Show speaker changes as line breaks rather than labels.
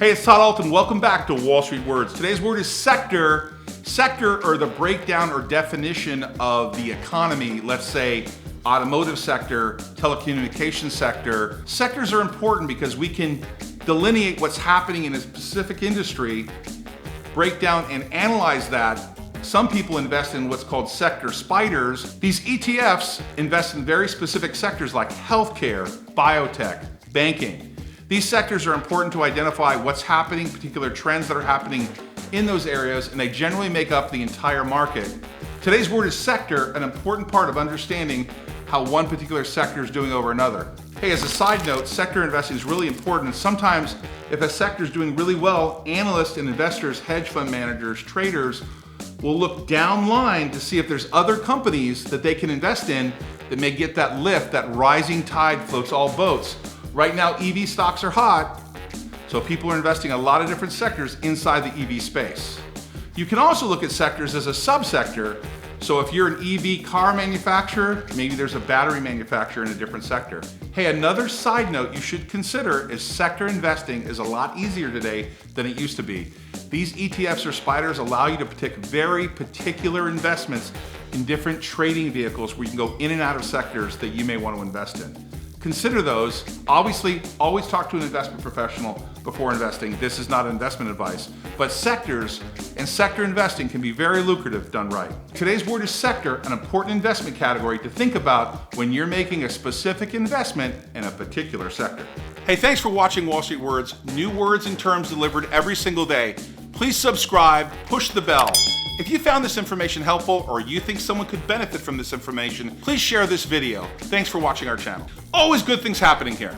Hey, it's Todd Ault and welcome back to Wall Street Words. Today's word is sector. Sector, or the breakdown or definition of the economy, let's say automotive sector, telecommunications sector. Sectors are important because we can delineate what's happening in a specific industry, break down and analyze that. Some people invest in what's called sector spiders. These ETFs invest in very specific sectors like healthcare, biotech, banking. These sectors are important to identify what's happening, particular trends that are happening in those areas, and they generally make up the entire market. Today's word is sector, an important part of understanding how one particular sector is doing over another. Hey, as a side note, sector investing is really important. Sometimes if a sector is doing really well, analysts and investors, hedge fund managers, traders will look down line to see if there's other companies that they can invest in that may get that lift, that rising tide floats all boats. Right now, EV stocks are hot, so people are investing in a lot of different sectors inside the EV space. You can also look at sectors as a subsector. So if you're an EV car manufacturer, maybe there's a battery manufacturer in a different sector. Hey, another side note you should consider is sector investing is a lot easier today than it used to be. These ETFs or spiders allow you to pick very particular investments in different trading vehicles where you can go in and out of sectors that you may want to invest in. Consider those. Obviously, always talk to an investment professional before investing. This is not investment advice, but sectors and sector investing can be very lucrative done right. Today's word is sector, an important investment category to think about when you're making a specific investment in a particular sector. Hey, thanks for watching Wall Street Words. New words and terms delivered every single day. Please subscribe, push the bell. If you found this information helpful or you think someone could benefit from this information, please share this video. Thanks for watching our channel. Always good things happening here.